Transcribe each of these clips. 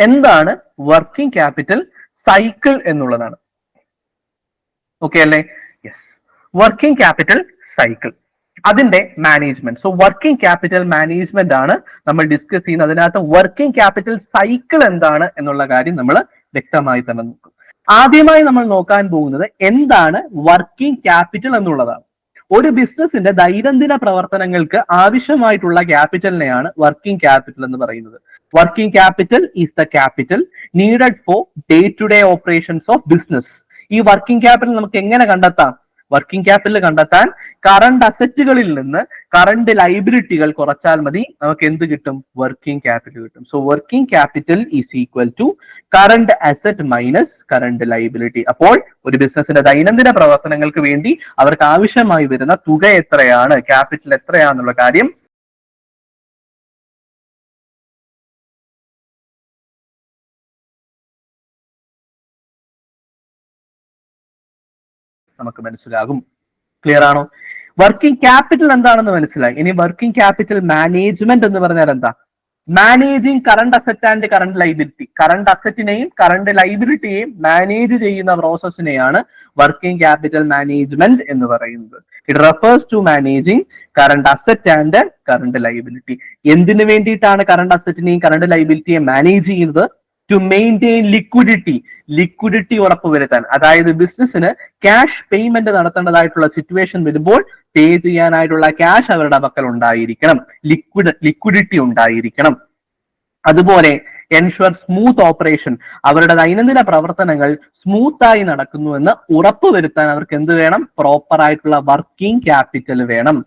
എന്താണ് working capital cycle എന്നുള്ളതാണ്. Okay അല്ലേ? യെസ്, വർക്കിംഗ് ക്യാപിറ്റൽ സൈക്കിൾ, അതിന്റെ management. So working capital management ആണ് നമ്മൾ ഡിസ്കസ് ചെയ്യുന്നത്. അതിനകത്ത് വർക്കിംഗ് ക്യാപിറ്റൽ സൈക്കിൾ എന്താണ് എന്നുള്ള കാര്യം നമ്മൾ വ്യക്തമായി തന്നെ നോക്കും. ആദ്യമായി നമ്മൾ നോക്കാൻ പോകുന്നത് എന്താണ് വർക്കിംഗ് ക്യാപിറ്റൽ എന്നുള്ളതാണ്. ഒരു ബിസിനസിന്റെ ദൈനംദിന പ്രവർത്തനങ്ങൾക്ക് ആവശ്യമായിട്ടുള്ള ക്യാപിറ്റലിനെയാണ് വർക്കിംഗ് ക്യാപിറ്റൽ എന്ന് പറയുന്നത്. Working capital is the capital needed for day to day operations of business. ഈ വർക്കിംഗ് ക്യാപിറ്റൽ നമുക്ക് എങ്ങനെ കണ്ടെത്താം? വർക്കിംഗ് ക്യാപിറ്റൽ കണ്ടെത്താൻ കറണ്ട് അസറ്റുകളിൽ നിന്ന് കറണ്ട് ലൈബിലിറ്റികൾ കുറച്ചാൽ മതി. നമുക്ക് എന്ത് കിട്ടും? വർക്കിംഗ് ക്യാപിറ്റൽ കിട്ടും. So working capital is equal to current asset minus current liability. അപ്പോൾ ഒരു ബിസിനസിന്റെ ദൈനംദിന പ്രവർത്തനങ്ങൾക്ക് വേണ്ടി അവർക്ക് ആവശ്യമായി വരുന്ന തുക എത്രയാണ്, ക്യാപിറ്റൽ എത്രയാണെന്നുള്ള കാര്യം നമുക്ക് മനസ്സിലാകും. ക്ലിയർ ആണോ? വർക്കിംഗ് ക്യാപിറ്റൽ എന്താണെന്ന് മനസ്സിലായി. ഇനി വർക്കിംഗ് ക്യാപിറ്റൽ മാനേജ്മെന്റ് എന്ന് പറഞ്ഞാൽ എന്താ? Managing current asset and current liability. Current അസറ്റിനെയും കറണ്ട് ലൈബിലിറ്റിയെയും മാനേജ് ചെയ്യുന്ന പ്രോസസ്സിനെയാണ് വർക്കിംഗ് ക്യാപിറ്റൽ മാനേജ്മെന്റ് എന്ന് പറയുന്നത്. It refers to managing current asset and current liability. എന്തിനു വേണ്ടിയിട്ടാണ് കറണ്ട് അസറ്റിനെയും കറണ്ട് ലൈബിലിറ്റിയെ മാനേജ് ചെയ്യുന്നത്? To maintain liquidity. ലിക്വിഡിറ്റി ഉറപ്പുവരുത്താൻ, അതായത് ബിസിനസ്സിന് ക്യാഷ് പേയ്മെന്റ് നടത്തേണ്ടതായിട്ടുള്ള സിറ്റുവേഷൻ വരുമ്പോൾ പേ ചെയ്യാനായിട്ടുള്ള ക്യാഷ് അവരുടെ പക്കൽ ഉണ്ടായിരിക്കണം, ലിക്വിഡിറ്റി ഉണ്ടായിരിക്കണം. അതുപോലെ എൻഷുവർ സ്മൂത്ത് ഓപ്പറേഷൻ, അവരുടെ ദൈനംദിന പ്രവർത്തനങ്ങൾ സ്മൂത്തായി നടക്കുന്നു എന്ന് ഉറപ്പുവരുത്താൻ അവർക്ക് എന്ത് വേണം? പ്രോപ്പർ ആയിട്ടുള്ള വർക്കിംഗ് ക്യാപിറ്റൽ വേണം.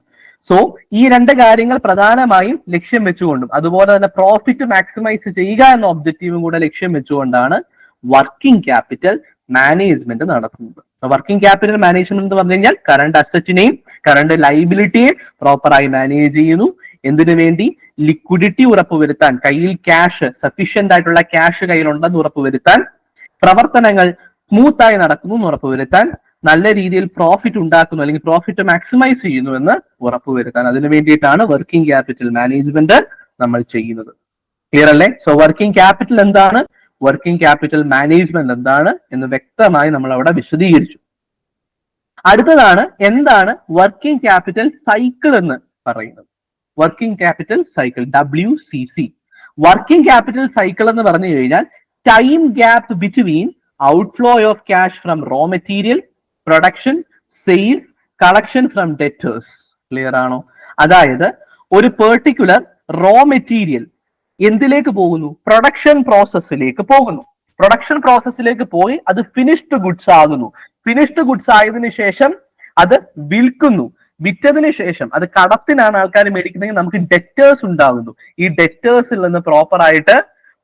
സോ ഈ രണ്ട് കാര്യങ്ങൾ പ്രധാനമായും ലക്ഷ്യം വെച്ചുകൊണ്ടും അതുപോലെ തന്നെ പ്രോഫിറ്റ് മാക്സിമൈസ് ചെയ്യുക എന്ന ഒബ്ജക്റ്റീവും കൂടെ ലക്ഷ്യം വെച്ചുകൊണ്ടാണ് വർക്കിംഗ് ക്യാപിറ്റൽ മാനേജ്മെന്റ് നടത്തുന്നത്. വർക്കിംഗ് ക്യാപിറ്റൽ മാനേജ്മെന്റ് എന്ന് പറഞ്ഞു കഴിഞ്ഞാൽ കറണ്ട് അസറ്റിനെയും കറണ്ട് ലൈബിലിറ്റിയെയും പ്രോപ്പറായി മാനേജ് ചെയ്യുന്നു. എന്തിനു വേണ്ടി? ലിക്വിഡിറ്റി ഉറപ്പുവരുത്താൻ, കയ്യിൽ ക്യാഷ്, സഫീഷ്യന്റ് ആയിട്ടുള്ള ക്യാഷ് കയ്യിലുണ്ടെന്ന് ഉറപ്പുവരുത്താൻ, പ്രവർത്തനങ്ങൾ സ്മൂത്തായി നടക്കുന്നു എന്ന് ഉറപ്പുവരുത്താൻ, നല്ല രീതിയിൽ പ്രോഫിറ്റ് ഉണ്ടാക്കുന്നു അല്ലെങ്കിൽ പ്രോഫിറ്റ് മാക്സിമൈസ് ചെയ്യുന്നു എന്ന് ഉറപ്പുവരുത്താൻ. അതിനു വേണ്ടിയിട്ടാണ് വർക്കിംഗ് ക്യാപിറ്റൽ മാനേജ്മെന്റ് നമ്മൾ ചെയ്യുന്നത്. ക്ലിയർ അല്ലേ? സോ വർക്കിംഗ് ക്യാപിറ്റൽ എന്താണ്, വർക്കിംഗ് ക്യാപിറ്റൽ മാനേജ്മെന്റ് എന്താണ് എന്ന് വ്യക്തമായി നമ്മൾ അവിടെ വിശദീകരിച്ചു. അടുത്തതാണ് എന്താണ് വർക്കിംഗ് ക്യാപിറ്റൽ സൈക്കിൾ എന്ന് പറയുന്നത്. Working capital cycle, WCC. Working capital cycle എന്ന് പറഞ്ഞു കഴിഞ്ഞാൽ time gap between outflow of cash from raw material, production, sales, collection from debtors. Clear ആണോ? അതായത് ഒരു പെർട്ടിക്കുലർ റോ മെറ്റീരിയൽ എന്തിലേക്ക് പോകുന്നു? പ്രൊഡക്ഷൻ പ്രോസസ്സിലേക്ക് പോകുന്നു. പ്രൊഡക്ഷൻ പ്രോസസ്സിലേക്ക് പോയി അത് ഫിനിഷ്ഡ് ഗുഡ്സ് ആകുന്നു. ഫിനിഷ്ഡ് ഗുഡ്സ് ആയതിനു ശേഷം അത് വിൽക്കുന്നു. വിറ്റതിന് ശേഷം അത് കടത്തിനാണ് ആൾക്കാർ മേടിക്കുന്നതെങ്കിൽ നമുക്ക് ഡെറ്റേഴ്സ് ഉണ്ടാകുന്നു. ഈ ഡെറ്റേഴ്സിൽ നിന്ന് പ്രോപ്പർ ആയിട്ട്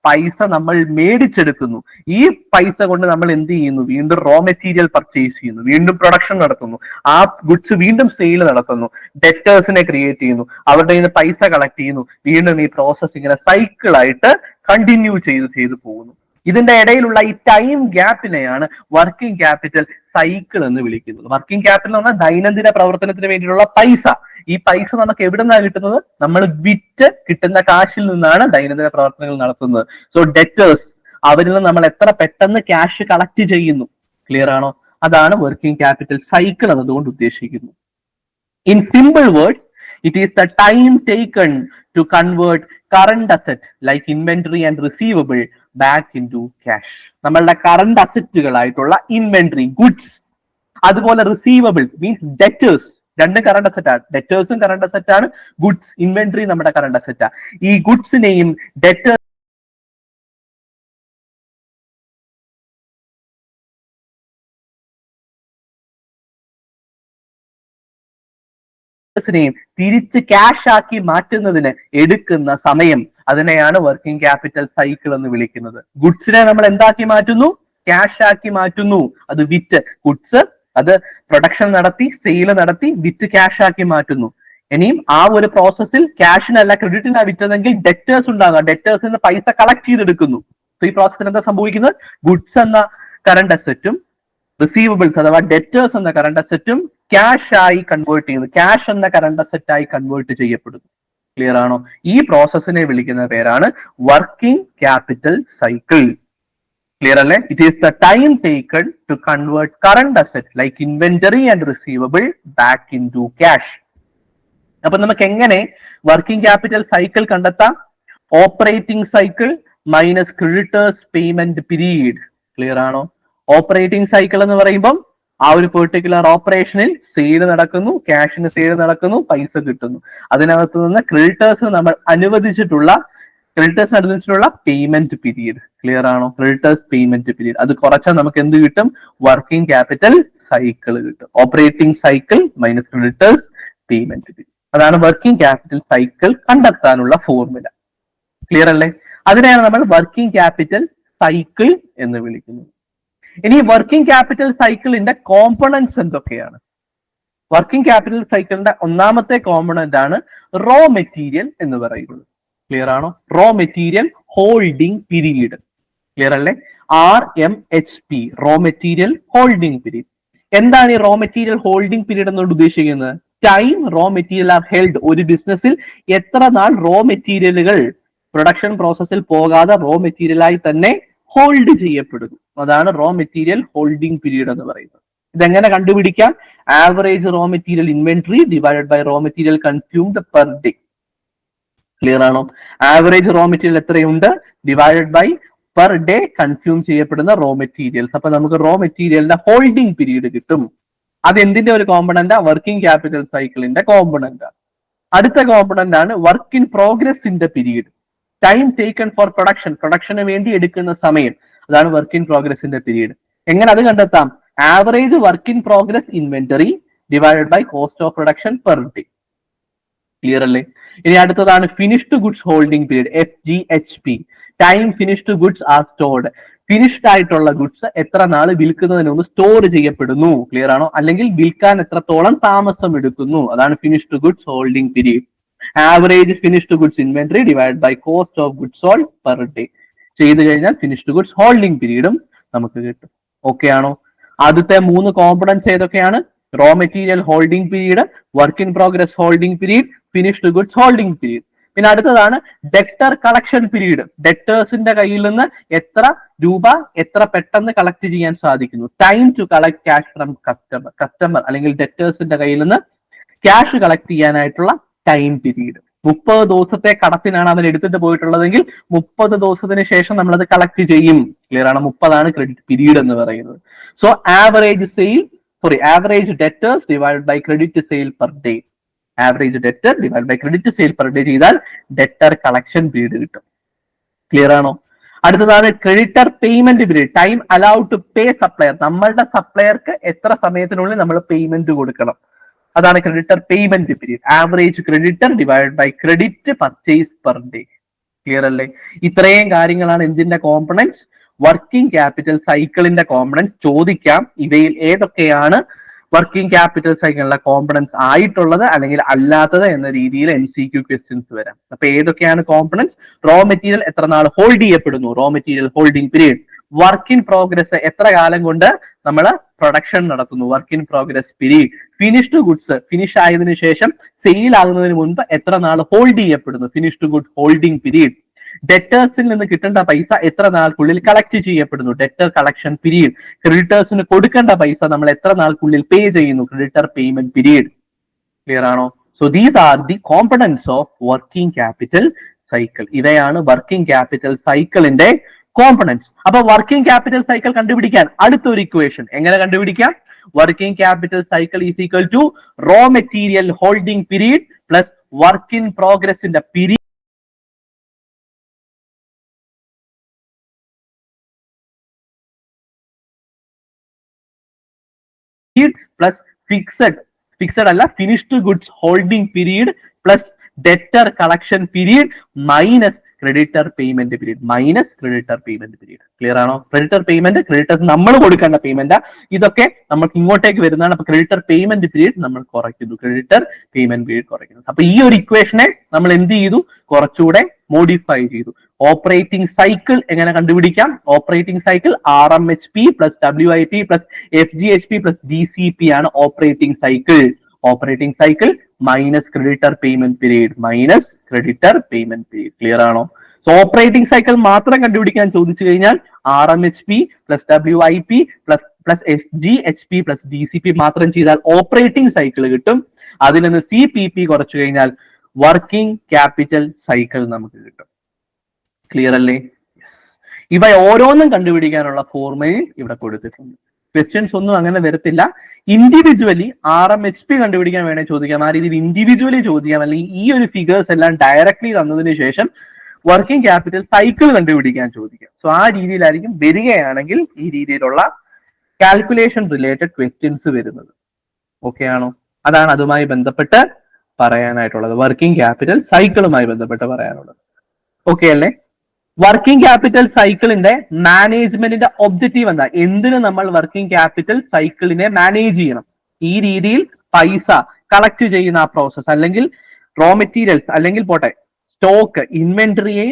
പൈസ നമ്മൾ മേടിച്ചെടുക്കുന്നു. ഈ പൈസ കൊണ്ട് നമ്മൾ എന്ത് ചെയ്യുന്നു? വീണ്ടും റോ മെറ്റീരിയൽ പർച്ചേസ് ചെയ്യുന്നു, വീണ്ടും പ്രൊഡക്ഷൻ നടത്തുന്നു, ആ ഗുഡ്സ് വീണ്ടും സെയിൽ നടത്തുന്നു, ഡെറ്റേഴ്സിനെ ക്രിയേറ്റ് ചെയ്യുന്നു, അവരുടെ കയ്യിൽ നിന്ന് പൈസ കളക്ട് ചെയ്യുന്നു, വീണ്ടും ഈ പ്രോസസ് ഇങ്ങനെ സൈക്കിളായിട്ട് കണ്ടിന്യൂ ചെയ്ത് പോകുന്നു. ഇതിന്റെ ഇടയിലുള്ള ഈ ടൈം ഗ്യാപ്പിനെയാണ് വർക്കിംഗ് ക്യാപിറ്റൽ സൈക്കിൾ എന്ന് വിളിക്കുന്നത്. വർക്കിംഗ് ക്യാപിറ്റൽ എന്ന് പറഞ്ഞാൽ ദൈനംദിന പ്രവർത്തനത്തിന് വേണ്ടിയിട്ടുള്ള പൈസ. ഈ പൈസ നമുക്ക് എവിടെ നിന്നാണ് കിട്ടുന്നത്? നമ്മൾ വിറ്റ് കിട്ടുന്ന കാശിൽ നിന്നാണ് ദൈനംദിന പ്രവർത്തനങ്ങൾ നടത്തുന്നത്. സോ ഡെറ്റേഴ്സ്, അവരിൽ നിന്ന് നമ്മൾ എത്ര പെട്ടെന്ന് ക്യാഷ് കളക്ട് ചെയ്യുന്നു. ക്ലിയർ ആണോ? അതാണ് വർക്കിംഗ് ക്യാപിറ്റൽ സൈക്കിൾ എന്നതുകൊണ്ട് ഉദ്ദേശിക്കുന്നത്. In simple words, it is the time taken to convert current asset like inventory and receivable back into cash. നമ്മളുടെ കറണ്ട് അസറ്റുകളായിട്ടുള്ള ഇൻവെന്ററി, ഗുഡ്സ്, അതുപോലെ റിസീവബിൾ മീൻസ് ഡെറ്റേഴ്സ്, രണ്ട് current asset ആണ്. ഡെറ്റേഴ്സും current asset ആണ്, goods inventory നമ്മുടെ current അസറ്റാണ്. ഈ ഗുഡ്സിനെയും debtors തിരിച്ച് cash ആക്കി മാറ്റുന്നതിന് എടുക്കുന്ന സമയം, അതിനെയാണ് വർക്കിംഗ് ക്യാപിറ്റൽ സൈക്കിൾ എന്ന് വിളിക്കുന്നത്. ഗുഡ്സിനെ നമ്മൾ എന്താക്കി മാറ്റുന്നു? ക്യാഷ് ആക്കി മാറ്റുന്നു. അത് വിറ്റ്, ഗുഡ്സ് അത് പ്രൊഡക്ഷൻ നടത്തി, സെയിൽ നടത്തി, വിറ്റ് ക്യാഷ് ആക്കി മാറ്റുന്നു. ഇനിയും ആ ഒരു പ്രോസസ്സിൽ ക്യാഷിനല്ല ക്രെഡിറ്റിനാണ് വിറ്റതെങ്കിൽ ഡെറ്റേഴ്സ് ഉണ്ടാകാം, ഡെറ്റേഴ്സിൽ നിന്ന് പൈസ കളക്ട് ചെയ്തെടുക്കുന്നു. ഈ പ്രോസസ്സിൽ എന്താ സംഭവിക്കുന്നത്? ഗുഡ്സ് എന്ന കറണ്ട് അസറ്റും റിസീവബിൾസ് അഥവാ ഡെറ്റേഴ്സ് എന്ന കറണ്ട് അസറ്റും ക്യാഷ് ആയി കൺവേർട്ട് ചെയ്യുന്നു, ക്യാഷ് എന്ന കറണ്ട് അസറ്റ് ആയി കൺവേർട്ട് ചെയ്യപ്പെടുന്നു. ക്ലിയർ ആണോ? ഈ പ്രോസസ്സിനെ വിളിക്കുന്ന പേരാണ് വർക്കിംഗ് ക്യാപിറ്റൽ സൈക്കിൾ. ക്ലിയർ അല്ലേ? It is the time taken to convert current asset like inventory and receivable back in to cash. അപ്പൊ നമുക്ക് എങ്ങനെ വർക്കിംഗ് ക്യാപിറ്റൽ സൈക്കിൾ കണ്ടെത്താം? Operating cycle minus creditors payment period. Clear ആണോ? Operating cycle എന്ന് പറയുമ്പോൾ ആ ഒരു പെർട്ടിക്കുലർ ഓപ്പറേഷനിൽ സെയിൽ നടക്കുന്നു, ക്യാഷിന് സെയിൽ നടക്കുന്നു, പൈസ കിട്ടുന്നു. അതിനകത്ത് നിന്ന് ക്രെഡിറ്റേഴ്സിന് അനുവദിച്ചിട്ടുള്ള പേയ്മെന്റ് പീരീഡ്. ക്ലിയർ ആണോ? ക്രെഡിറ്റേഴ്സ് പേയ്മെന്റ് പീരീഡ് അത് കുറച്ചാൽ നമുക്ക് എന്ത് കിട്ടും? വർക്കിംഗ് ക്യാപിറ്റൽ സൈക്കിൾ കിട്ടും. Operating cycle minus creditors payment period. അതാണ് വർക്കിംഗ് ക്യാപിറ്റൽ സൈക്കിൾ കണ്ടെത്താനുള്ള ഫോർമുല. ക്ലിയർ അല്ലേ? അതിനെയാണ് നമ്മൾ വർക്കിംഗ് ക്യാപിറ്റൽ സൈക്കിൾ എന്ന് വിളിക്കുന്നത്. ഇനി വർക്കിംഗ് ക്യാപിറ്റൽ സൈക്കിളിന്റെ കോമ്പണന്റ്സ് എന്തൊക്കെയാണ്? വർക്കിംഗ് ക്യാപിറ്റൽ സൈക്കിളിന്റെ ഒന്നാമത്തെ കോമ്പണന്റ് ആണ് റോ മെറ്റീരിയൽ എന്ന് പറയുന്നത്. ക്ലിയർ ആണോ? Raw material holding period. Clear അല്ലേ? RMHP, raw material holding period. എന്താണ് ഈ റോ മെറ്റീരിയൽ ഹോൾഡിംഗ് പീരീഡ് എന്നോട് ഉദ്ദേശിക്കുന്നത്? Time raw material are held. ഒരു ബിസിനസ്സിൽ എത്ര നാൾ റോ മെറ്റീരിയലുകൾ പ്രൊഡക്ഷൻ പ്രോസസ്സിൽ പോകാതെ റോ മെറ്റീരിയലായി തന്നെ ഹോൾഡ് ചെയ്യപ്പെടുന്നു. അതാണ് റോ മെറ്റീരിയൽ ഹോൾഡിംഗ് പീരീഡ് എന്ന് പറയുന്നത്. ഇതെങ്ങനെ കണ്ടുപിടിക്കാം? Average raw material inventory divided by raw material consumed per day. Clear ആണോ? ആവറേജ് റോ മെറ്റീരിയൽ എത്രയുണ്ട് divided by per day consume ചെയ്യപ്പെടുന്ന റോ മെറ്റീരിയൽസ്. അപ്പൊ നമുക്ക് റോ മെറ്റീരിയലിന്റെ ഹോൾഡിംഗ് പീരീഡ് കിട്ടും. അത് എന്തിന്റെ ഒരു കോമ്പണന്റ്? വർക്കിംഗ് ക്യാപിറ്റൽ സൈക്കിളിന്റെ കോമ്പണന്റ്. അടുത്ത കോമ്പണന്റ് ആണ് വർക്ക് ഇൻ പ്രോഗ്രസിന്റെ പീരീഡ്. ടൈം ടേക്കൺ ഫോർ പ്രൊഡക്ഷന് വേണ്ടി എടുക്കുന്ന സമയം. അതാണ് വർക്ക് ഇൻ പ്രോഗ്രസിന്റെ പീരീഡ്. എങ്ങനെ അത് കണ്ടെത്താം? Average work in progress inventory divided by cost of production per day. Clear അല്ലേ? ഇനി അടുത്തതാണ് finished goods holding period, FGHP. Time finished goods are stored. Finished ആയിട്ടുള്ള ഗുഡ്സ് എത്ര നാൾ വിൽക്കുന്നതിന് മുമ്പ് സ്റ്റോർ ചെയ്യപ്പെടുന്നു. ക്ലിയർ ആണോ? അല്ലെങ്കിൽ വിൽക്കാൻ എത്രത്തോളം താമസം എടുക്കുന്നു. അതാണ് finished goods holding period. Average finished goods inventory divide by cost of goods sold per day ചെയ്ത് കഴിഞ്ഞാൽ ഫിനിഷ്ഡ് ഗുഡ്സ് ഹോൾഡിംഗ് പീരീഡും നമുക്ക് കിട്ടും. ഓക്കെ ആണോ? ആദ്യത്തെ 3 കോമ്പണന്റ്സ് ഏതൊക്കെയാണ്? Raw material holding period, work in progress holding period, finished goods holding period. പിന്നെ അടുത്തതാണ് ഡെക്ടർ collection period. ഡെക്ടേഴ്സിന്റെ കയ്യിൽ നിന്ന് എത്ര രൂപ എത്ര പെട്ടെന്ന് കളക്ട് ചെയ്യാൻ സാധിക്കുന്നു. Time to collect cash from customer അല്ലെങ്കിൽ ഡെക്ടേഴ്സിന്റെ കയ്യിൽ നിന്ന് ക്യാഷ് കളക്ട് ചെയ്യാനായിട്ടുള്ള ടൈം പീരീഡ്. 30 ദിവസത്തെ കടത്തിനാണ് അവൻ എടുത്തിട്ട് പോയിട്ടുള്ളതെങ്കിൽ 30 ദിവസത്തിന് ശേഷം നമ്മൾ അത് കളക്ട് ചെയ്യും. ക്ലിയർ ആണ്? 30 ക്രെഡിറ്റ് പീരീഡ് എന്ന് പറയുന്നത്. So average debtors divide by credit sale per day. Average debtor divide by credit sale per day ചെയ്താൽ ഡെറ്റർ കളക്ഷൻ പീരീഡ് കിട്ടും. ക്ലിയർ ആണോ? അടുത്തതാണ് creditor payment period. Time allowed to pay supplier. നമ്മളുടെ സപ്ലയർക്ക് എത്ര സമയത്തിനുള്ളിൽ നമ്മൾ പേയ്മെന്റ് കൊടുക്കണം. അതാണ് creditor payment period. Average creditor divide by credit purchase per day. Clear അല്ലേ? ഇത്രയും കാര്യങ്ങളാണ് എന്തിന്റെ കോമ്പണന്റ്സ്? വർക്കിംഗ് ക്യാപിറ്റൽ സൈക്കിളിന്റെ കോമ്പണന്റ്സ്. ചോദിക്കാം ഇവയിൽ ഏതൊക്കെയാണ് വർക്കിംഗ് ക്യാപിറ്റൽ സൈക്കിളിലെ കോമ്പണന്റ്സ് ആയിട്ടുള്ളത് അല്ലെങ്കിൽ അല്ലാത്തത് എന്ന രീതിയിൽ MCQ ക്വസ്റ്റ്യൻസ് വരാം. അപ്പൊ ഏതൊക്കെയാണ് കോമ്പണന്റ്സ്? റോ മെറ്റീരിയൽ എത്ര നാൾ ഹോൾഡ് ചെയ്യപ്പെടുന്നു, raw material holding period. Work in progress എത്ര കാലം കൊണ്ട് നമ്മൾ പ്രൊഡക്ഷൻ നടത്തുന്നു, work in progress period. Finished goods finish ആയതിനു ശേഷം സെയിൽ ആകുന്നതിന് മുൻപ് എത്ര നാൾ ഹോൾഡ് ചെയ്യപ്പെടുന്നു, ഫിനിഷ്ഡ് ഗുഡ് ഹോൾഡിംഗ് പീരീഡ്. ഡെറ്റേഴ്സിൽ നിന്ന് കിട്ടേണ്ട പൈസ എത്ര നാൾക്കുള്ളിൽ കളക്ട് ചെയ്യപ്പെടുന്നു, ഡെറ്റർ കളക്ഷൻ പീരീഡ്. ക്രെഡിറ്റേഴ്സിന് കൊടുക്കേണ്ട പൈസ നമ്മൾ എത്ര നാൾക്കുള്ളിൽ പേ ചെയ്യുന്നു, ക്രെഡിറ്റർ പേയ്മെന്റ് പീരീഡ്. ക്ലിയർ ആണോ? So these are the components of working capital cycle. ഇവയാണ് വർക്കിംഗ് ക്യാപിറ്റൽ സൈക്കിളിന്റെ കോമ്പണന്റ്സ്. അപ്പൊ വർക്കിംഗ് ക്യാപിറ്റൽ സൈക്കിൾ കണ്ടുപിടിക്കാൻ അടുത്തൊരു ഇക്വേഷൻ എങ്ങനെ കണ്ടുപിടിക്കാം? Working capital cycle is equal to raw material holding period plus work in പ്രോഗ്രസിന്റെ period plus fixed അല്ല finished goods holding period plus debtor collection period minus creditor payment period clear ആണോ? Creditor payment creditor നമ്മൾ കൊടുക്കേണ്ട payment ഇതൊക്കെ നമുക്ക് ഇങ്ങോട്ടേക്ക് വരുന്നതാണ്. അപ്പൊ ക്രെഡിറ്റർ പേയ്മെന്റ് പീരീഡ് നമ്മൾ കുറയ്ക്കുന്നു, ക്രെഡിറ്റർ പേയ്മെന്റ് പീരീഡ് കുറയ്ക്കുന്നു. അപ്പൊ ഈ ഒരു ഇക്വേഷനെ നമ്മൾ എന്ത് ചെയ്തു? കുറച്ചുകൂടെ മോഡിഫൈ ചെയ്തു. ഓപ്പറേറ്റിംഗ് സൈക്കിൾ എങ്ങനെ കണ്ടുപിടിക്കാം? Operating cycle RMHP plus WIP plus FGHP plus DCP ആണ് operating cycle. Operating cycle minus creditor payment period minus creditor payment period. Clear ആണോ? സോ ഓപ്പറേറ്റിംഗ് സൈക്കിൾ മാത്രം കണ്ടുപിടിക്കാൻ ചോദിച്ചു കഴിഞ്ഞാൽ RMHP plus WIP plus FGHP plus DCP മാത്രം ചെയ്താൽ operating cycle കിട്ടും. അതിൽ നിന്ന് CPP കുറച്ചു കഴിഞ്ഞാൽ വർക്കിംഗ് ക്യാപിറ്റൽ സൈക്കിൾ നമുക്ക് കിട്ടും. ക്ലിയർ അല്ലേ? ഇവ ഓരോന്നും കണ്ടുപിടിക്കാനുള്ള ഫോർമുലയും ഇവിടെ കൊടുത്തിട്ടുണ്ട്. ക്വസ്റ്റ്യൻസ് ഒന്നും അങ്ങനെ വരത്തില്ല. ഇൻഡിവിജ്വലി RMHP കണ്ടുപിടിക്കാൻ വേണേ ചോദിക്കാം, ആ രീതിയിൽ ഇൻഡിവിജ്വലി ചോദിക്കാം, അല്ലെങ്കിൽ ഈ ഒരു ഫിഗേഴ്സ് എല്ലാം ഡയറക്ട്ലി തന്നതിന് ശേഷം വർക്കിംഗ് ക്യാപിറ്റൽ സൈക്കിൾ കണ്ടുപിടിക്കാൻ ചോദിക്കാം. സോ ആ രീതിയിലായിരിക്കും വരികയാണെങ്കിൽ ഈ രീതിയിലുള്ള കാൽക്കുലേഷൻ റിലേറ്റഡ് ക്വസ്റ്റ്യൻസ് വരുന്നത്. ഓക്കെ ആണോ? അതാണ് അതുമായി ബന്ധപ്പെട്ട് പറയാനായിട്ടുള്ളത്, വർക്കിംഗ് ക്യാപിറ്റൽ സൈക്കിളുമായി ബന്ധപ്പെട്ട് പറയാനുള്ളത്. ഓക്കെ അല്ലേ? വർക്കിംഗ് ക്യാപിറ്റൽ സൈക്കിളിന്റെ മാനേജ്മെന്റിന്റെ ഒബ്ജക്റ്റീവ് എന്താ? എന്തിനു നമ്മൾ വർക്കിംഗ് ക്യാപിറ്റൽ സൈക്കിളിനെ മാനേജ് ചെയ്യണം? ഈ രീതിയിൽ പൈസ കളക്ട് ചെയ്യുന്ന ആ പ്രോസസ്, അല്ലെങ്കിൽ റോ മെറ്റീരിയൽസ്, അല്ലെങ്കിൽ പോട്ടെ സ്റ്റോക്ക്, ഇൻവെന്ററിയെ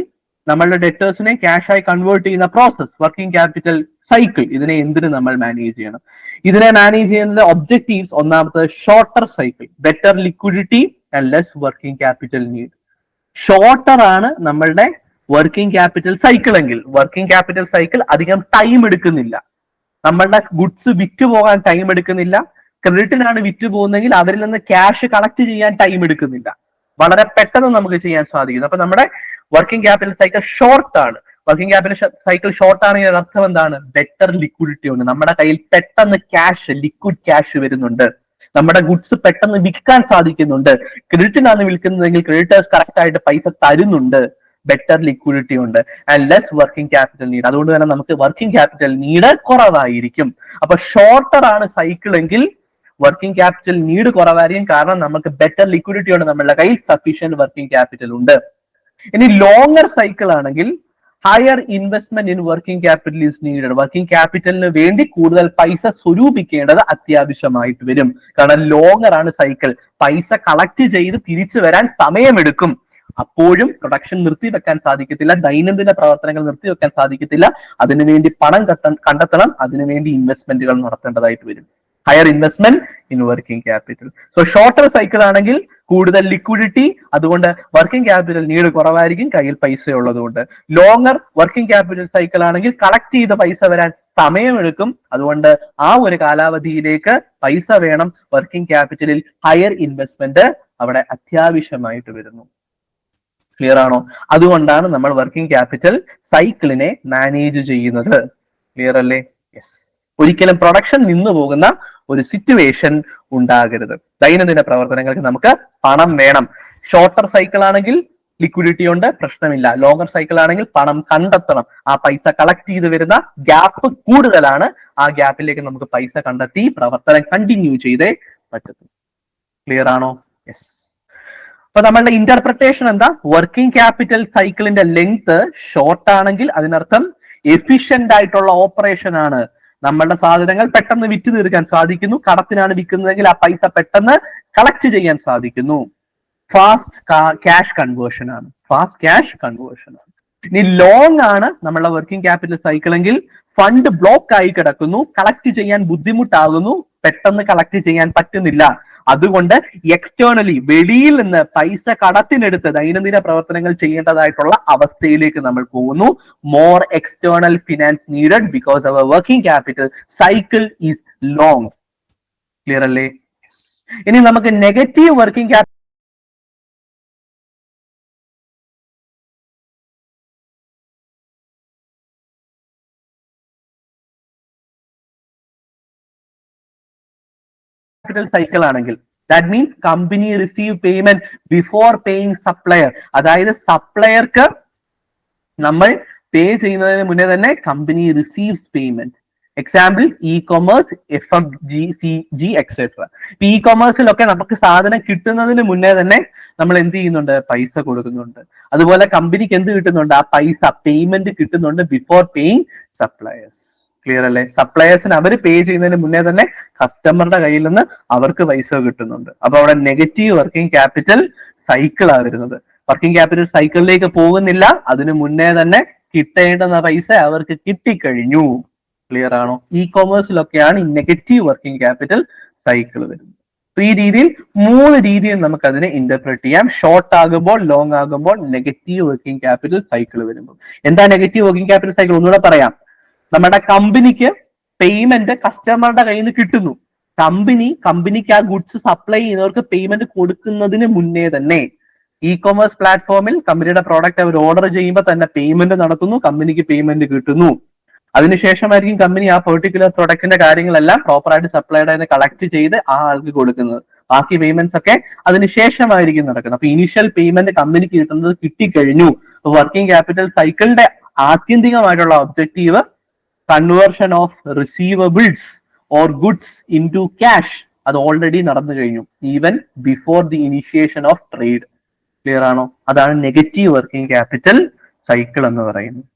നമ്മളുടെ ഡെറ്റേഴ്സിനെ ക്യാഷ് ആയി കൺവേർട്ട് ചെയ്യുന്ന പ്രോസസ് വർക്കിംഗ് ക്യാപിറ്റൽ സൈക്കിൾ. ഇതിനെ എന്തിനു നമ്മൾ മാനേജ് ചെയ്യണം? ഇതിനെ മാനേജ് ചെയ്യുന്നത് ഒബ്ജക്റ്റീവ്സ്, ഒന്നാമത്തെ shorter cycle, better liquidity and less working capital need. Shorter ആണ് നമ്മളുടെ വർക്കിംഗ് ക്യാപിറ്റൽ സൈക്കിൾ എങ്കിൽ വർക്കിംഗ് ക്യാപിറ്റൽ സൈക്കിൾ അധികം ടൈം എടുക്കുന്നില്ല. നമ്മളുടെ ഗുഡ്സ് വിറ്റ് പോകാൻ ടൈം എടുക്കുന്നില്ല. ക്രെഡിറ്റിനാണ് വിറ്റ് പോകുന്നതെങ്കിൽ അവരിൽ നിന്ന് ക്യാഷ് കളക്ട് ചെയ്യാൻ ടൈം എടുക്കുന്നില്ല. വളരെ പെട്ടെന്ന് നമുക്ക് ചെയ്യാൻ സാധിക്കുന്നു. അപ്പൊ നമ്മുടെ വർക്കിംഗ് ക്യാപിറ്റൽ സൈക്കിൾ ഷോർട്ട് ആണ്. വർക്കിംഗ് ക്യാപിറ്റൽ സൈക്കിൾ ഷോർട്ട് ആണെങ്കിൽ അർത്ഥം എന്താണ്? ബെറ്റർ ലിക്വിഡിറ്റി ഉണ്ട്. നമ്മുടെ കയ്യിൽ പെട്ടെന്ന് ക്യാഷ്, ലിക്വിഡ് ക്യാഷ് വരുന്നുണ്ട്. നമ്മുടെ ഗുഡ്സ് പെട്ടെന്ന് വിൽക്കാൻ സാധിക്കുന്നുണ്ട്. ക്രെഡിറ്റിനാണ് വിൽക്കുന്നതെങ്കിൽ ക്രെഡിറ്റേഴ്സ് കറക്റ്റ് ആയിട്ട് പൈസ തരുന്നുണ്ട്. ബെറ്റർ ലിക്വിഡിറ്റി ഉണ്ട് and less working capital need. അതുകൊണ്ട് തന്നെ നമുക്ക് വർക്കിംഗ് ക്യാപിറ്റൽ നീഡ് കുറവായിരിക്കും. അപ്പൊ ഷോർട്ടർ ആണ് സൈക്കിൾ എങ്കിൽ വർക്കിംഗ് ക്യാപിറ്റൽ നീഡ് കുറവായിരിക്കും. കാരണം നമുക്ക് ബെറ്റർ ലിക്വിഡിറ്റി ഉണ്ട്, നമ്മളുടെ കയ്യിൽ സഫീഷ്യന്റ് വർക്കിംഗ് ക്യാപിറ്റൽ ഉണ്ട്. ഇനി ലോങ്ങർ സൈക്കിൾ ആണെങ്കിൽ higher investment in working capital is needed. വർക്കിംഗ് ക്യാപിറ്റലിന് വേണ്ടി കൂടുതൽ പൈസ സ്വരൂപിക്കേണ്ടത് അത്യാവശ്യമായിട്ട് വരും. കാരണം ലോങ്ങർ ആണ് സൈക്കിൾ. പൈസ കളക്ട് ചെയ്ത് തിരിച്ചു വരാൻ സമയമെടുക്കും. അപ്പോഴും പ്രൊഡക്ഷൻ നിർത്തിവെക്കാൻ സാധിക്കത്തില്ല, ദൈനംദിന പ്രവർത്തനങ്ങൾ നിർത്തിവെക്കാൻ സാധിക്കത്തില്ല. അതിനുവേണ്ടി പണം കണ്ടെത്തണം, അതിനുവേണ്ടി ഇൻവെസ്റ്റ്മെന്റുകൾ നടത്തേണ്ടതായിട്ട് വരും. Higher investment in working capital. So shorter cycle ആണെങ്കിൽ കൂടുതൽ ലിക്വിഡിറ്റി, അതുകൊണ്ട് വർക്കിംഗ് ക്യാപിറ്റൽ നീഡ് കുറവായിരിക്കും, കയ്യിൽ പൈസ ഉള്ളതുകൊണ്ട്. ലോങ്ങർ വർക്കിംഗ് ക്യാപിറ്റൽ സൈക്കിൾ ആണെങ്കിൽ കളക്ട് ചെയ്ത പൈസ വരാൻ സമയമെടുക്കും. അതുകൊണ്ട് ആ ഒരു കാലാവധിയിലേക്ക് പൈസ വേണം. വർക്കിംഗ് ക്യാപിറ്റലിൽ ഹയർ ഇൻവെസ്റ്റ്മെന്റ് അവിടെ അത്യാവശ്യമായിട്ട് വരുന്നു. ക്ലിയർ ആണോ? അതുകൊണ്ടാണ് നമ്മൾ വർക്കിംഗ് ക്യാപിറ്റൽ സൈക്കിളിനെ മാനേജ് ചെയ്യുന്നത്. ക്ലിയർ അല്ലേ? യെസ്. ഒരിക്കലും പ്രൊഡക്ഷൻ നിന്നു പോകുന്ന ഒരു സിറ്റുവേഷൻ ഉണ്ടാകരുത്. ദൈനംദിന പ്രവർത്തനങ്ങൾക്ക് നമുക്ക് പണം വേണം. ഷോർട്ടർ സൈക്കിൾ ആണെങ്കിൽ ലിക്വിഡിറ്റി ഉണ്ട്, പ്രശ്നമില്ല. ലോങ്ങർ സൈക്കിൾ ആണെങ്കിൽ പണം കണ്ടെത്തണം. ആ പൈസ കളക്ട് ചെയ്ത് വരുന്ന ഗ്യാപ്പ് കൂടുതലാണ്. ആ ഗ്യാപ്പിലേക്ക് നമുക്ക് പൈസ കണ്ടെത്തി പ്രവർത്തനം കണ്ടിന്യൂ ചെയ്തേ പറ്റത്തുള്ളൂ. ക്ലിയർ ആണോ? യെസ്. അപ്പൊ നമ്മളുടെ ഇന്റർപ്രിട്ടേഷൻ എന്താ? വർക്കിംഗ് ക്യാപിറ്റൽ സൈക്കിളിന്റെ ലെങ്ത് ഷോർട്ട് ആണെങ്കിൽ അതിനർത്ഥം എഫിഷ്യന്റ് ആയിട്ടുള്ള ഓപ്പറേഷൻ ആണ്. നമ്മളുടെ സാധനങ്ങൾ പെട്ടെന്ന് വിറ്റ് തീർക്കാൻ സാധിക്കുന്നു. കടത്തിനാണ് വിൽക്കുന്നതെങ്കിൽ ആ പൈസ പെട്ടെന്ന് കളക്ട് ചെയ്യാൻ സാധിക്കുന്നു. ഫാസ്റ്റ് ക്യാഷ് കൺവേർഷൻ ആണ്. ഫാസ്റ്റ് ക്യാഷ് കൺവേർഷൻ ആണ്. ഇനി ലോങ് ആണ് നമ്മളുടെ വർക്കിംഗ് ക്യാപിറ്റൽ സൈക്കിൾ എങ്കിൽ ഫണ്ട് ബ്ലോക്ക് ആയി കിടക്കുന്നു, കളക്ട് ചെയ്യാൻ ബുദ്ധിമുട്ടാകുന്നു, പെട്ടെന്ന് കളക്ട് ചെയ്യാൻ പറ്റുന്നില്ല. അതുകൊണ്ട് എക്സ്റ്റേണലി വെളിയിൽ നിന്ന് പൈസ കടത്തിനെടുത്ത് ദൈനംദിന പ്രവർത്തനങ്ങൾ ചെയ്യേണ്ടതായിട്ടുള്ള അവസ്ഥയിലേക്ക് നമ്മൾ പോകുന്നു. More external finance needed because our working capital cycle is long. Clear അല്ലേ? ഇനി നമുക്ക് നെഗറ്റീവ് വർക്കിംഗ് ക്യാപിറ്റൽ സൈക്കിൾ ആണെങ്കിൽ that means company receive payment before paying supplier. അതായത് സപ്ലയർക്ക് നമ്മൾ പേ ചെയ്യുന്നതിന് മുന്നേ തന്നെ company receives payment. Example e-commerce, FMCG etcetera. ഇ കൊമേഴ്സിലൊക്കെ നമുക്ക് സാധനം കിട്ടുന്നതിന് മുന്നേ തന്നെ നമ്മൾ എന്ത് ചെയ്യുന്നുണ്ട്? പൈസ കൊടുക്കുന്നുണ്ട്. അതുപോലെ കമ്പനിക്ക് എന്ത് കിട്ടുന്നുണ്ട്? ആ പൈസ പേയ്മെന്റ് കിട്ടുന്നുണ്ട് ബിഫോർ പേയിങ് സപ്ലയേഴ്സ്. ക്ലിയർ അല്ലേ? സപ്ലയേഴ്സിന് അവർ പേ ചെയ്യുന്നതിന് മുന്നേ തന്നെ കസ്റ്റമറുടെ കയ്യിൽ നിന്ന് അവർക്ക് പൈസ കിട്ടുന്നുണ്ട്. അപ്പൊ അവിടെ നെഗറ്റീവ് വർക്കിംഗ് ക്യാപിറ്റൽ സൈക്കിൾ ആ വരുന്നത്. വർക്കിംഗ് ക്യാപിറ്റൽ സൈക്കിളിലേക്ക് പോകുന്നില്ല, അതിനു മുന്നേ തന്നെ കിട്ടേണ്ടുന്ന പൈസ അവർക്ക് കിട്ടിക്കഴിഞ്ഞു. ക്ലിയർ ആണോ? ഇ കൊമേഴ്സിലൊക്കെയാണ് ഈ നെഗറ്റീവ് വർക്കിംഗ് ക്യാപിറ്റൽ സൈക്കിൾ വരുന്നത്. ഈ രീതിയിൽ 3 രീതിയിൽ നമുക്ക് അതിനെ ഇന്റർപ്രറ്റ് ചെയ്യാം. ഷോർട്ട് ആകുമ്പോൾ, ലോങ് ആകുമ്പോൾ, നെഗറ്റീവ് വർക്കിംഗ് ക്യാപിറ്റൽ സൈക്കിൾ വരുമ്പോൾ. എന്താ നെഗറ്റീവ് വർക്കിംഗ് ക്യാപിറ്റൽ സൈക്കിൾ? ഒന്നുകൂടെ പറയാം. നമ്മുടെ കമ്പനിക്ക് പേയ്മെന്റ് കസ്റ്റമറുടെ കയ്യിൽ നിന്ന് കിട്ടുന്നു. കമ്പനിക്ക് ആ ഗുഡ്സ് സപ്ലൈ ചെയ്യുന്നവർക്ക് പേയ്മെന്റ് കൊടുക്കുന്നതിന് മുന്നേ തന്നെ ഇ കൊമേഴ്സ് പ്ലാറ്റ്ഫോമിൽ കമ്പനിയുടെ പ്രോഡക്റ്റ് അവർ ഓർഡർ ചെയ്യുമ്പോൾ തന്നെ പേയ്മെന്റ് നടത്തുന്നു, കമ്പനിക്ക് പേയ്മെന്റ് കിട്ടുന്നു. അതിനുശേഷമായിരിക്കും കമ്പനി ആ പെർട്ടിക്കുലർ പ്രൊഡക്റ്റിന്റെ കാര്യങ്ങളെല്ലാം പ്രോപ്പറായിട്ട് സപ്ലൈഡ് കളക്ട് ചെയ്ത് ആ ആൾക്ക് കൊടുക്കുന്നത്. ബാക്കി പേയ്മെന്റ്സ് ഒക്കെ അതിനുശേഷമായിരിക്കും നടക്കുന്നത്. അപ്പൊ ഇനിഷ്യൽ പേയ്മെന്റ് കമ്പനിക്ക് കിട്ടുന്നത് കിട്ടിക്കഴിഞ്ഞു. വർക്കിംഗ് ക്യാപിറ്റൽ സൈക്കിളിന്റെ ആത്യന്തികമായിട്ടുള്ള objective conversion of receivables or goods in to cash അത് ഓൾറെഡി നടന്നു കഴിഞ്ഞു, even before the initiation of trade. Clear ആണോ? അതാണ് നെഗറ്റീവ് വർക്കിംഗ് ക്യാപിറ്റൽ സൈക്കിൾ എന്ന് പറയുന്നത്.